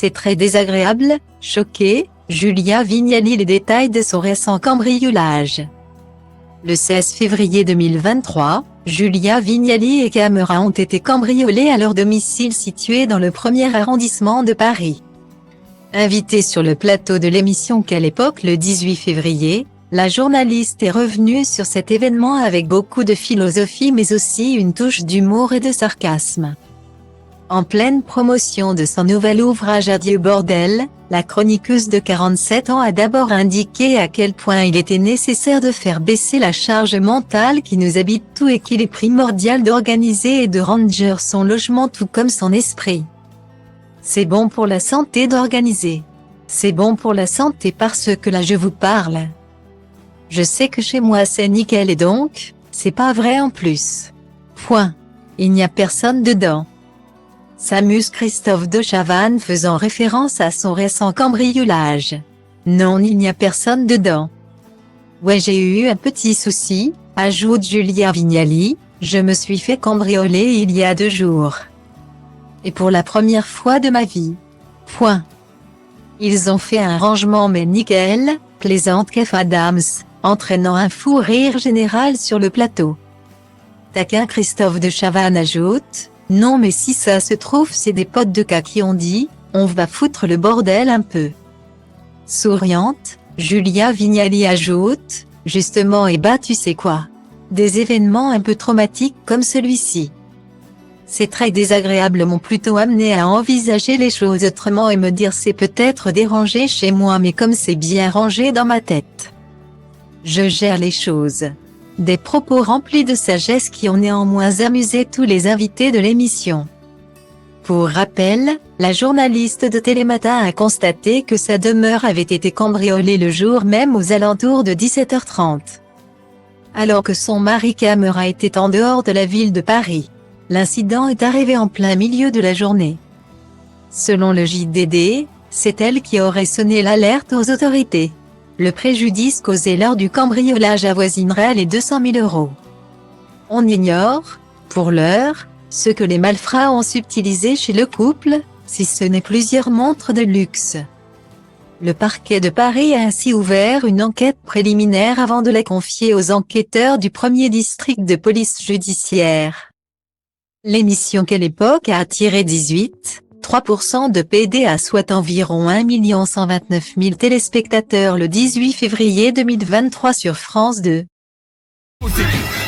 C'est très désagréable, choquée, Julia Vignali les détails de son récent cambriolage. Le 16 février 2023, Julia Vignali et Camera ont été cambriolés à leur domicile situé dans le 1er arrondissement de Paris. Invitée sur le plateau de l'émission Quelle époque le 18 février, la journaliste est revenue sur cet événement avec beaucoup de philosophie mais aussi une touche d'humour et de sarcasme. En pleine promotion de son nouvel ouvrage Adieu bordel, la chroniqueuse de 47 ans a d'abord indiqué à quel point il était nécessaire de faire baisser la charge mentale qui nous habite tout et qu'il est primordial d'organiser et de ranger son logement tout comme son esprit. C'est bon pour la santé d'organiser. C'est bon pour la santé parce que là je vous parle. Je sais que chez moi c'est nickel et donc, c'est pas vrai en plus. Point. Il n'y a personne dedans. S'amuse Christophe de Chavannes faisant référence à son récent cambriolage. Non, il n'y a personne dedans. Ouais, j'ai eu un petit souci, ajoute Julia Vignali, je me suis fait cambrioler il y a 2 jours. Et pour la première fois de ma vie. Point. Ils ont fait un rangement mais nickel, plaisante Kev Adams, entraînant un fou rire général sur le plateau. Taquin Christophe de Chavannes ajoute, non mais si ça se trouve c'est des potes de cas qui ont dit, on va foutre le bordel un peu. Souriante, Julia Vignali ajoute, justement et bah tu sais quoi. Des événements un peu traumatiques comme celui-ci. C'est très désagréable m'ont plutôt amené à envisager les choses autrement et me dire c'est peut-être dérangé chez moi mais comme c'est bien rangé dans ma tête. Je gère les choses. Des propos remplis de sagesse qui ont néanmoins amusé tous les invités de l'émission. Pour rappel, la journaliste de Télématin a constaté que sa demeure avait été cambriolée le jour même aux alentours de 17h30. Alors que son mari Camera était en dehors de la ville de Paris. L'incident est arrivé en plein milieu de la journée. Selon le JDD, c'est elle qui aurait sonné l'alerte aux autorités. Le préjudice causé lors du cambriolage avoisinerait les 200 000 €. On ignore, pour l'heure, ce que les malfrats ont subtilisé chez le couple, si ce n'est plusieurs montres de luxe. Le parquet de Paris a ainsi ouvert une enquête préliminaire avant de la confier aux enquêteurs du 1er district de police judiciaire. L'émission Quelle époque a attiré 18,3% de PDA soit environ 1 129 000 téléspectateurs le 18 février 2023 sur France 2.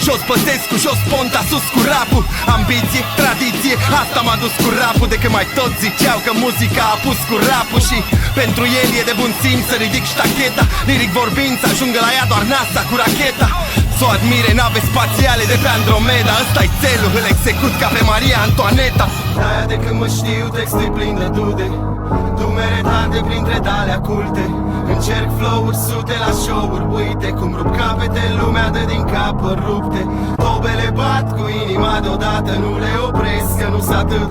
Jos Băsescu, jos Ponta, sus cu rapul. Ambiție, tradiție, asta m-a dus cu rapul. De când mai toți ziceau că muzica a pus cu rapul. Și pentru el e de bun simț să ridic ștacheta. Liric vorbind să ajungă la ea doar NASA cu racheta. S-o admire nave spațiale de pe Andromeda. Ăsta-i țelul, îl execut ca pe Maria Antoaneta. De-aia de când mă știu textul plin de dude. Dumere tande printre dalea culte. Încerc flow-uri sute la show-uri. Uite cum rup capete, lumea dă din cap rupte. Tobele bat cu inima deodată, nu le opresc că nu s-atât.